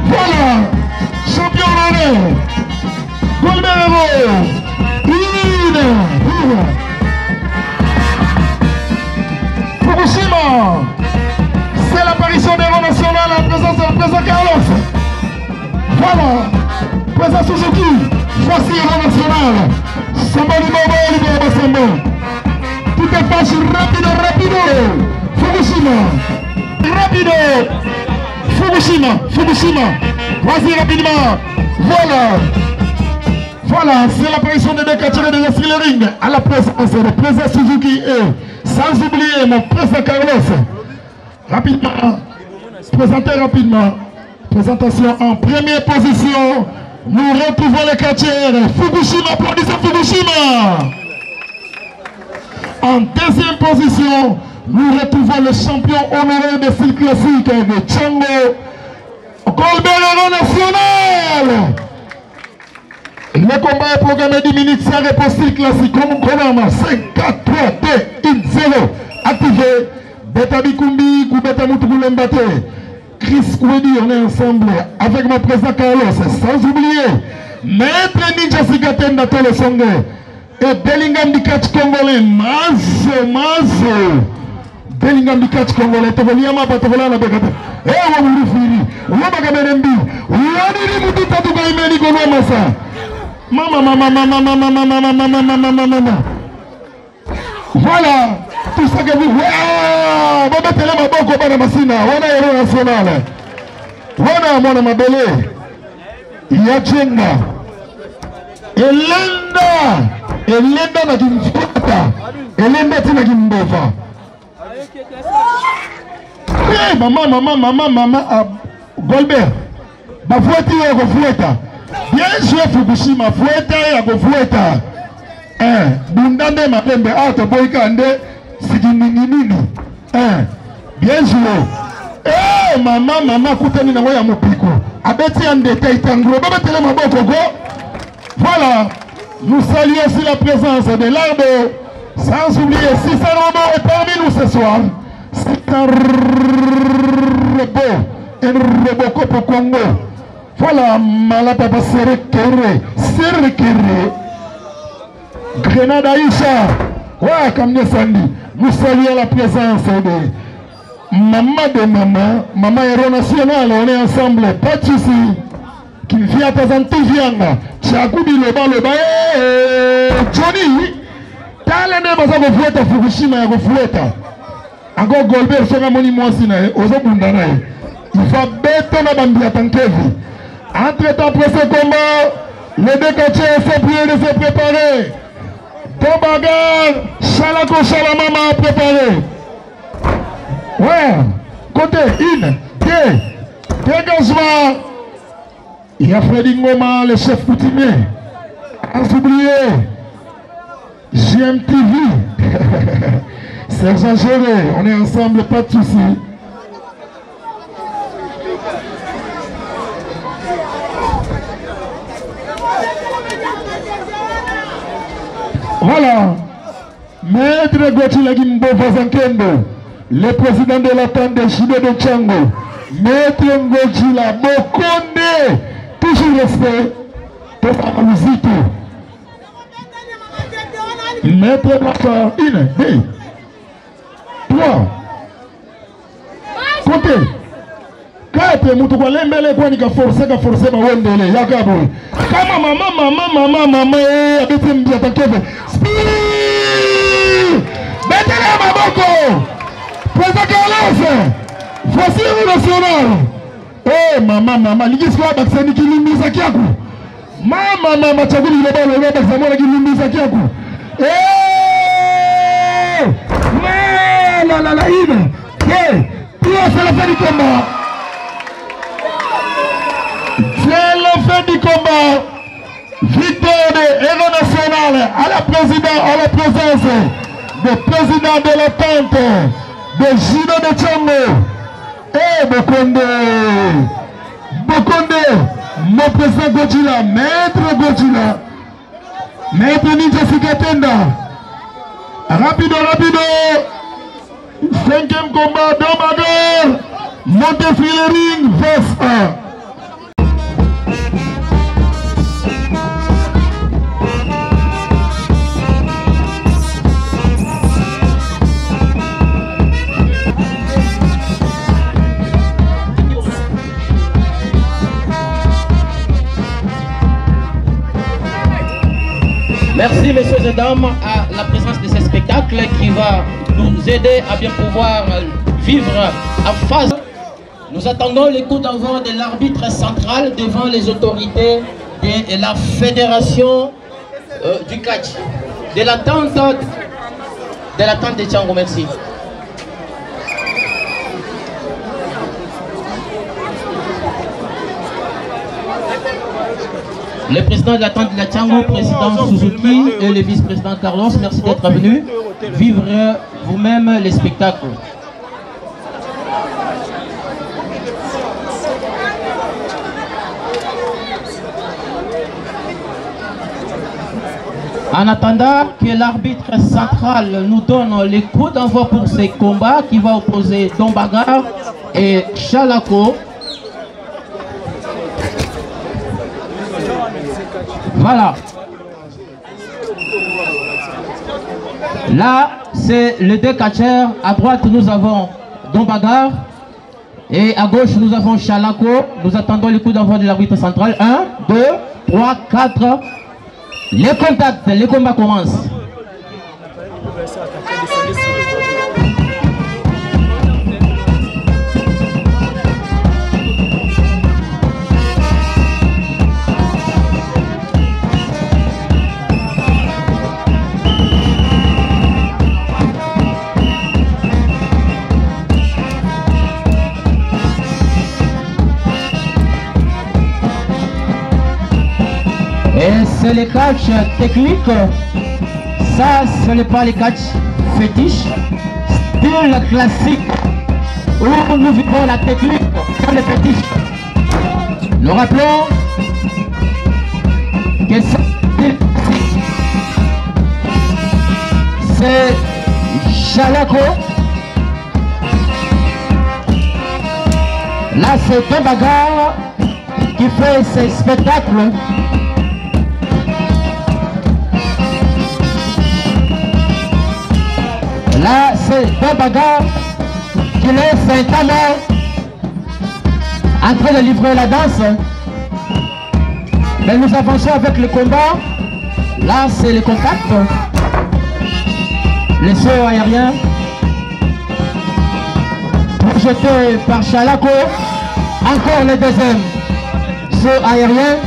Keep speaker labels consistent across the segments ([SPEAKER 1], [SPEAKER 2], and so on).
[SPEAKER 1] Voilà. Champion d'honneur. Golbert Fukushima. C'est l'apparition des héros nationaux en présence de président Carlos. Voilà. Président Suzuki. Voici héros national. Sambali Bobo, Bobo Sambo. Tout est facile, rapido. Fukushima. Rapido. Fukushima. Vas-y rapidement. Voilà, c'est l'apparition de deux catcheurs de l'Esrilering à la présence de président Suzuki et sans oublier mon président Carlos. Rapidement. Présentation en première position. Nous retrouvons les catcheurs. Fukushima, applaudissez Fukushima. En deuxième position, nous retrouvons le champion honoré de style classique de Tchango, Golbert National. Le combat est programmé 10 minutes sans réponse style classique. Comme programme 5, 4, 3, 2, 1, 0. Activé. Beta Bikumbi, Koubeta Moutoulembate. Chris Kouedi, on est ensemble avec mon président Carlos. Sans oublier, Maître Ninja Sigaten Natole Songe. Et Bellingham du catch congolais. Mazo. Bellingham du catch congolais. Tevoliama Batovola la Begata. Eh, on va vous faire. On va vous faire. On va vous faire. Mama. Voilà. Tout ça que vous. Vous mettez les maboko dans la machine. On a héros national. Voilà, mon amabele. Yachenga. Elenda na kimfuata. Elenda tina kimbova. Eh, mama. Golbert. Bafuati ya kufuata. Bien joué Fukushima, foueta ya kufueta. Bundande mapembe ato boikande siginini. Bien joué. Mama kutani na ngoya mupiko. Abeti ande taitangro. Baba tele maboko go. Voilà. Nous saluons aussi la présence de l'arbre. Sans oublier Cissé Robo est parmi nous ce soir. C'est un robot pour Congo. Voilà, Malapapa Serekere. Grenade Aïcha. Ouais, comme Sandi. Nous saluons la présence de Maman Héros National. On est ensemble, pas de soucis. Qui vient présenter Vianga. Tchakubi le bas. Johnny. Talene baza kofueta Fukushima ya kofueta. Encore Golbert sera moni mwasi na ozo bundana. Il faut bêter na bambia tankevi. Entre-temps, après ce combat, les deux catcheurs sont priés de se préparer. Ton bagarre, Chalako Chalamama a préparé. Ouais, côté 1, 2, dégagement. Il y a Freddy Ngoma, le chef coutumier. Sans oublier, GMTV. C'est exagéré, on est ensemble, pas de soucis. Voilà, Maître Gochilagimbo Vazankendo, le président de la tente de Judo de Tchango, Maître Ngochila Bokonde, toujours resté, Tosamuzito. Maître Baka, 1, 2, 3, côté. Kate mutu kwa lembele kwa nika force ma wendele yakabo. Kama mama abete mbia takeve. Betele maboko. Président Carlos. Voici le national. Eh mama ligisi kwa baksani kilimbiza kiaku. Mama chaguli le balo le baksamona kilimbiza kiaku. La ina. Toi c'est la fin du combat. C'est la fin du combat. Victoire de héros national à la présence du président de la tente de Judo de Tchango. Et Bokonde, mon président Godzilla, Maître Godzilla, Maître Ninja Sikatenda. Rapido. 5e combat, Domagar. vont défiler le ring, verse 1.
[SPEAKER 2] Merci messieurs et dames à la présence de ce spectacle qui va nous aider à bien pouvoir vivre en phase. Nous attendons les coups d'envoi de l'arbitre central devant les autorités de la fédération du catch. De l'attente de Tchango, merci. Le président de l'attente de la Tchango, président Suzuki et le vice-président Carlos, merci d'être venus vivre vous-même les spectacles. En attendant que l'arbitre central nous donne les coups d'envoi pour ces combats qui va opposer Dombagar et Chalako. Voilà. Là, c'est les deux catcheurs. À droite, nous avons Dombagar. Et à gauche, nous avons Chalako. Nous attendons les coups d'envoi de l'arbitre central. 1, 2, 3, 4. Les contacts, les combats commencent. Et c'est les catchs techniques, ça ce n'est pas les catchs fétiches, style classique où nous vivons la technique dans les fétiches. Nous rappelons que c'est Chalako, là c'est Dombagar qui fait ses spectacles. Là, c'est Dombagar qui laisse un talent en train de livrer la danse. Mais nous avançons avec le combat. Là, c'est le contact. Les sauts aériens. Projeté par Chalako. Encore le deuxième saut aérien.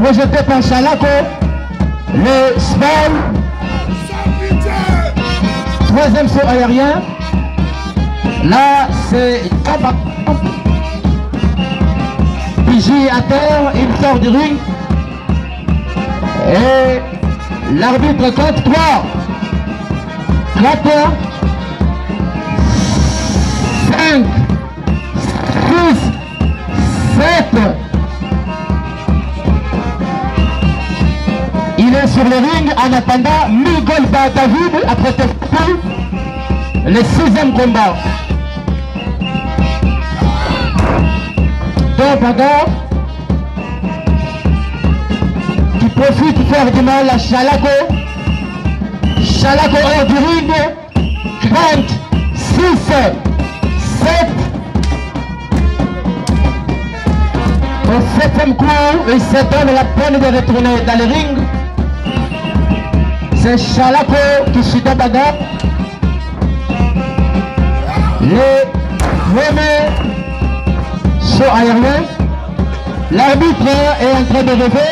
[SPEAKER 2] Projeté par Chalako. Le spell. Troisième saut aérien. Là, c'est Pigi à terre, il sort du ring. Et l'arbitre compte 3, 4, 5, 6, 7. Il est sur le ring en attendant Mugolba David après le 6e combat. Dombagar qui profite de faire du mal à Chalako. Chalako hors du ring. 5, 6, 7. Au 7e coup, il se donne la peine de retourner dans le ring. C'est Chalako qui suit Dombagar. Le premier saut aérien. L'arbitre est en train de rêver.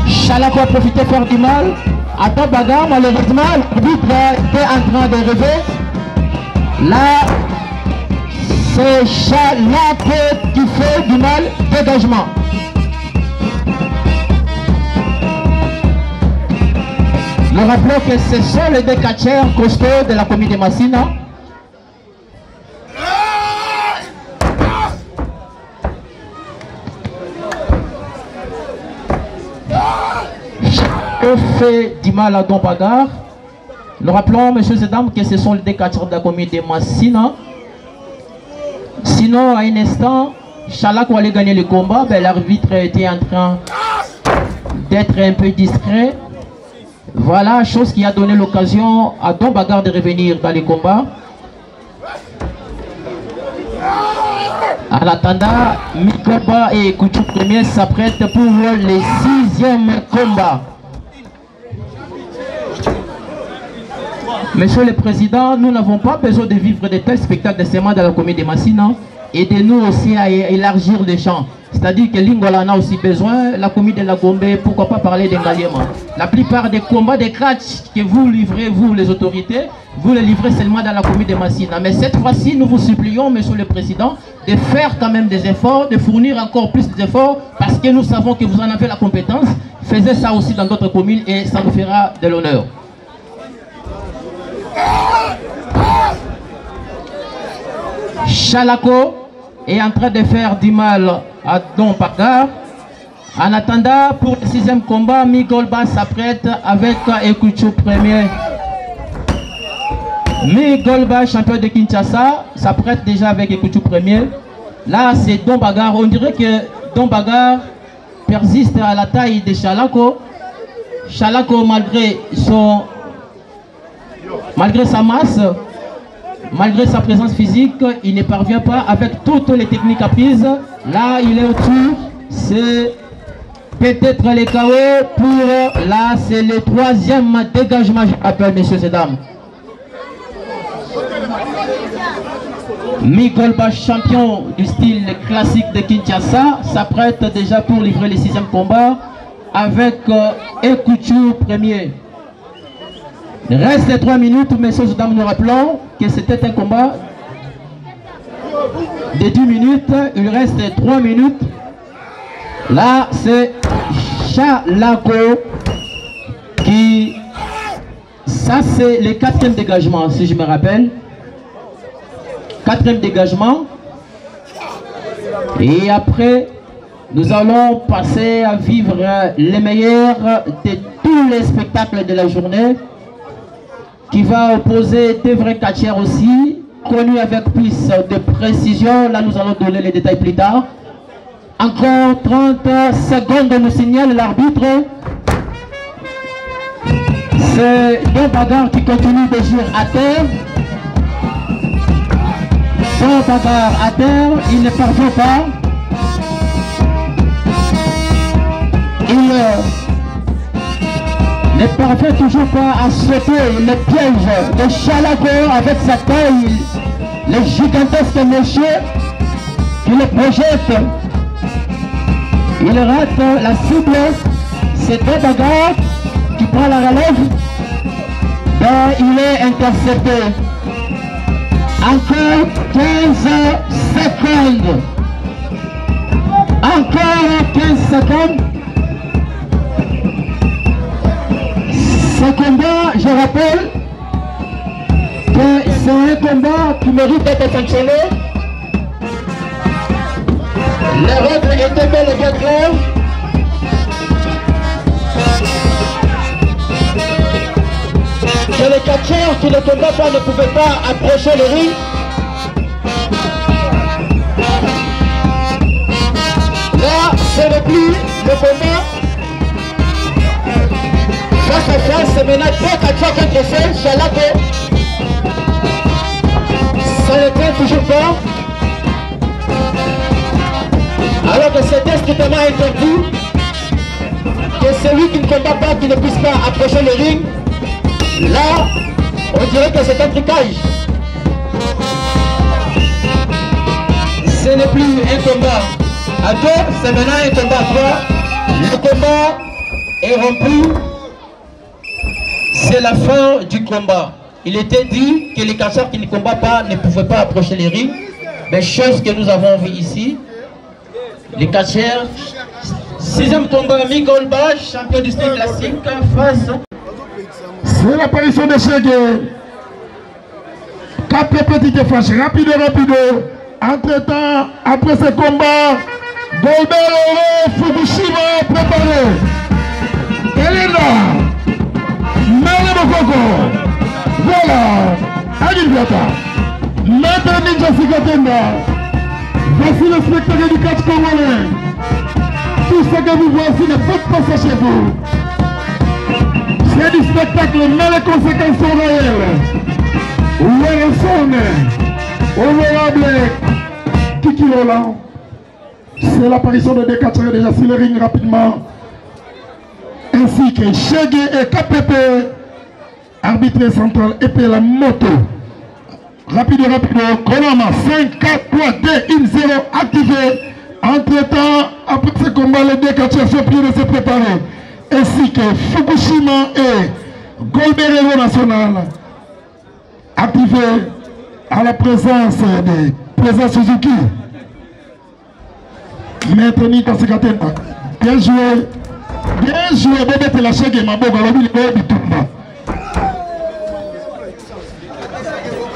[SPEAKER 2] Chalako a profité pour faire du mal à Dombagar. Malheureusement, l'arbitre était en train de rêver. Là, c'est Chalako qui fait du mal. Dégagement. Nous rappelons que ce sont les deux catcheurs costauds de la commune de Massina. fait du mal à Don Bagar. Nous rappelons, messieurs et dames, que ce sont les catcheurs de la commune de Massina. Sinon, à un instant, Chalako allait gagner le combat. Ben, l'arbitre était en train d'être un peu discret. Voilà, chose qui a donné l'occasion à Don Bagar de revenir dans les combats. En attendant, Mikoba et Kouchou Premier s'apprêtent pour le 6e combat. Monsieur le Président, nous n'avons pas besoin de vivre de tels spectacles seulement dans la commune de Massina et de nous aussi à élargir les champs. C'est-à-dire que Lingola en a aussi besoin, la commune de la Gombe, pourquoi pas parler d'Engaliema. La plupart des combats, des catchs que vous livrez, vous les autorités, vous les livrez seulement dans la commune de Massina. Mais cette fois-ci, nous vous supplions, Monsieur le Président, de faire quand même des efforts, de fournir encore plus d'efforts, parce que nous savons que vous en avez la compétence. Faisez ça aussi dans d'autres communes et ça nous fera de l'honneur. Chalako est en train de faire du mal à Don Bagar. En attendant, pour le 6e combat, Migolba s'apprête avec Ekouchou Premier. Migolba, champion de Kinshasa, s'apprête déjà avec Ekouchou Premier. Là, c'est Don Bagar. On dirait que Don Bagar persiste à la taille de Chalako. Chalako, malgré sa masse, malgré sa présence physique, il ne parvient pas avec toutes les techniques apprises. Là, il est au-dessus. C'est peut-être les KO pour... Là, c'est le 3e dégagement, je rappelle, messieurs et dames. Migolba, champion du style classique de Kinshasa, s'apprête déjà pour livrer le 6e combat avec Ekouchou Premier. Il reste 3 minutes, messieurs et dames, nous rappelons que c'était un combat de 10 minutes. Il reste 3 minutes. Là, c'est Chalako qui... Ça, c'est le 4e dégagement, si je me rappelle. 4e dégagement. Et après, nous allons passer à vivre les meilleurs de tous les spectacles de la journée, qui va opposer des vrais catcheurs aussi, connus avec plus de précision. Là, nous allons donner les détails plus tard. Encore 30 secondes, nous signale l'arbitre. C'est Don Bagar qui continue de jouer à terre. Don Bagar à terre, il ne parvient pas. Il ne parvient toujours pas à sauter le piège de Chalako avec sa taille, le gigantesque monsieur qui le projette. Il rate la cible. C'est Don Bagar qui prend la relève. Ben, il est intercepté. Encore 15 secondes. Encore 15 secondes. Ce combat, je rappelle que c'est un combat qui mérite d'être sanctionné. Les règles étaient bel et bien claires. Que les catcheurs qui ne combattent pas ne pouvaient pas approcher le ring. Là, ce n'est plus le combat. Face à face, c'est maintenant deux catcheurs qui ont Chalako. Ça ne tient toujours pas. Alors que c'est strictement interdit que celui qui ne combat pas, qui ne puisse pas approcher le ring. Là, on dirait que c'est un trucage. Ce n'est plus un combat à deux, c'est maintenant un combat à trois. Le combat est rompu. C'est la fin du combat. Il était dit que les catcheurs qui ne combattent pas ne pouvaient pas approcher les rings. Mais chose que nous avons vu ici. Les catcheurs. 6e combat, Migolba, champion du style classique, face.
[SPEAKER 1] C'est l'apparition de Chegue. 4 petites flashs, rapide. Entre-temps, après ce combat, Golbert Fukushima préparé. Elena. Katenda. Voici le spectacle du catch congolais. Tout ce que vous voici ne faites pas ça chez vous. C'est du spectacle, mais les conséquences sont réelles. Honorable Kiki Lola. C'est l'apparition de Dekatcher déjà sur le ring rapidement. Ainsi que Chegué et KPP, arbitre central, et puis la moto. Rapide, chronoma 5, 4, 3, 2, 1, 0, activé. Entre-temps, après ce combat, les Dekatcher sont priés de se préparer. Ainsi que Fukushima et Golberero National, activé à la présence de Président Suzuki. Maître Nika Sekatenda, bien joué, Bébé Telacheg et Mabog, alors il est Bitumba.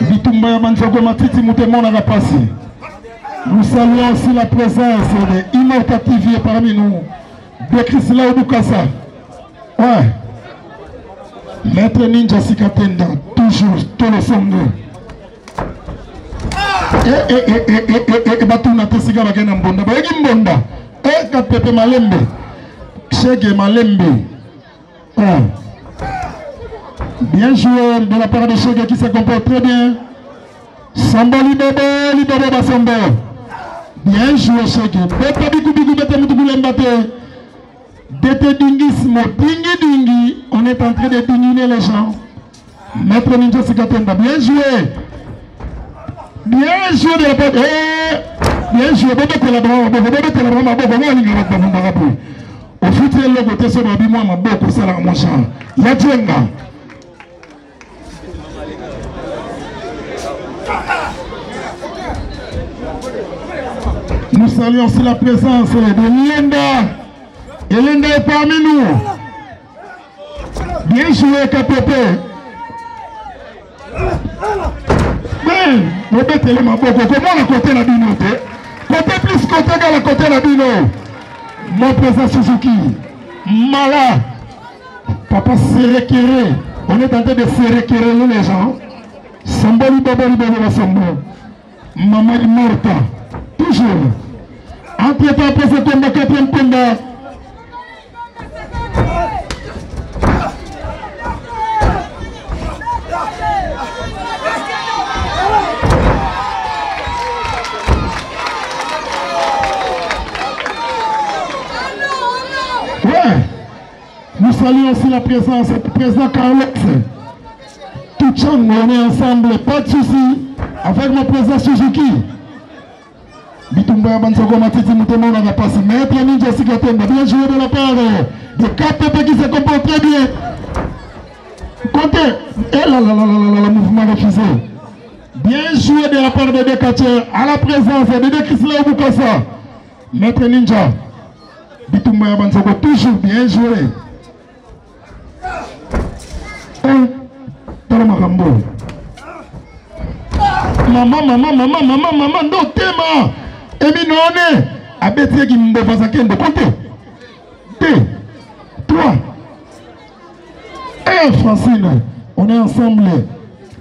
[SPEAKER 1] Bitumba Yamanjogo Matiti Moutemon a passé. Nous saluons aussi la présence de Immortativier parmi nous, de Chrisla Oudukasa. Ouais. Maître Ninja Sekatenda, toujours, tout le son de. Batuna Tessiga Bagena Mbonda, Bagim Bonda, Kapepe Malembe, Chege Malembe. Bien joué de la part de Chege qui se comporte très bien. Sambali Bebe, Libebe Basamba. Bien joué Chege. Bebe Bikou Bikou Bete Moutougou Lembate. Dete Dingismo, Dingi, on est en train de dinginer les gens. Maître Ninja Sekatenda, bien joué. Bien joué de la part. Bien joué. Au futur, le côté sur le bimou, ma beaucoup, ça la mon champ. Yadjenga. Nous saluons aussi la présence de Linda. Et Linda est parmi nous. Bien joué, KPP. Mais, vous mettez les maboko. Comment la côté la bino? Côté plus côté que la côté la bino. Mon président Suzuki. Mala. Papa Serekere. On est en train de Serekere les gens. Samboli Babali Babali Sambo. Maman est morte. Toujours. Entre-temps, après ce combat, 4e combat. Nous saluons aussi la présence du président Carlos. Tout le monde, on est ensemble, pas de soucis, avec mon président Suzuki. Bitumba Bansoko Matiti Moutemon a passé. Maître Ninja Sekatenda, bien joué de la part de KPP qui se comporte très bien. Comptez, et là, le mouvement refusé. Bien joué de la part de Dekatcher, à la présence de Chrisla Oubukasa. Maître Ninja, Bitumba Bansoko, toujours bien joué. Maman, non, tema. Emi non, abeti qui me fasse kende. Comptez. 2, 3. Francine, on est ensemble.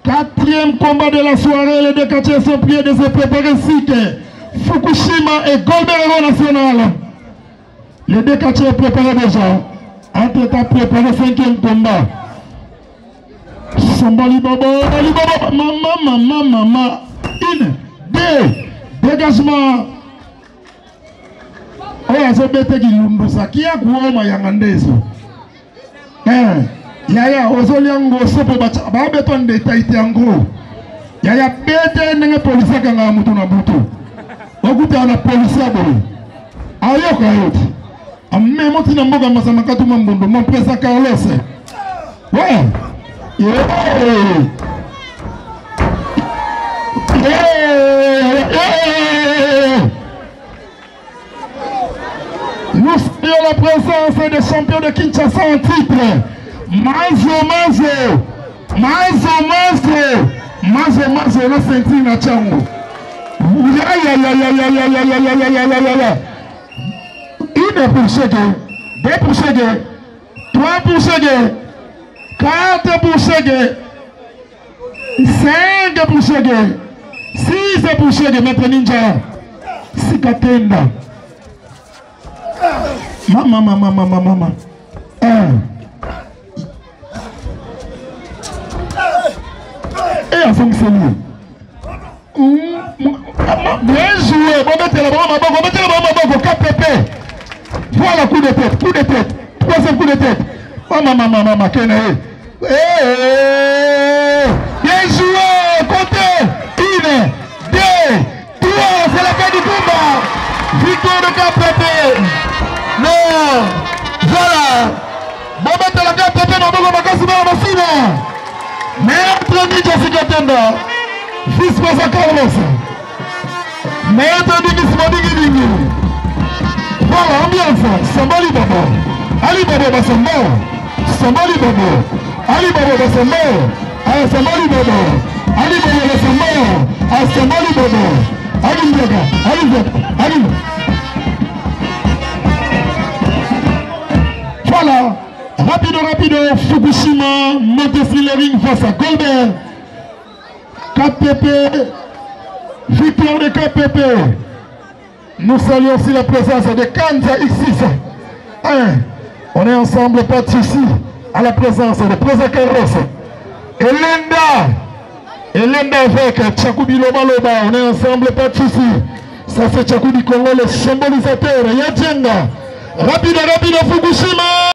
[SPEAKER 1] 4e combat de la soirée. Les Dekatcher sont priés de se préparer ici. Fukushima et Golberero National. Les Dekatcher préparés déjà. Entre-temps, préparé 5e combat. Sambali Baba, maman. 1, 2, dégagement. Oh, ça bête qui l'umbusa. Qui a quoi, ma yangandeso? Yaya, ozoliango, sopo bacha, babeton de taïti en gros. Yaya, bête, n'est pas policier qui a mouton à bouton. Ogoute à la police à bout. Ayo, Kayot. A même si n'a pas masamaka tout mon président Carlos. Ouais. Nous saluons la présence des champions de Kinshasa en titre. Mazo, la ceinture na chango. Une pour Chegué, 2 pour Chegué, 3 pour Chegué, 4 pour Chegué, 5 pour Chegué, Si c'est pour chier de Maître Ninja, Sikatenda. Mama. Et à son seigneur. Bien joué, bon mettez la bas, KPP. Voilà, coup de tête. Troisième coup de tête. Maman, Kenae. Bien joué, comptez. 1, 2, 3, c'est la fin du combat. Victoire de KPP. Non, voilà. Bon mettez la KPP, Maître Ninja Sikatenda, vice-président Carlos, Maître Dingi. Voilà, ambiance, Sambali Babo, Ali Babo Bassamo, Sambali Babo, Ali Babo Bassamo, Sambali Babo, Ali Babo Bassamo, Sambali Babo, Ali. Voilà. Rapido, Fukushima, Montessi-Lering face à Goldberg. KPP, victoire de KPP. Nous saluons aussi la présence de Kanza X6. On est ensemble, pas de souci, à la présence de Presa Carlos. Elenda avec Tchakoudi Lobaloba. On est ensemble, pas de souci. Ça c'est Tchakoudi Congo, le symbolisateur. Yadjenga. Rapido, Fukushima.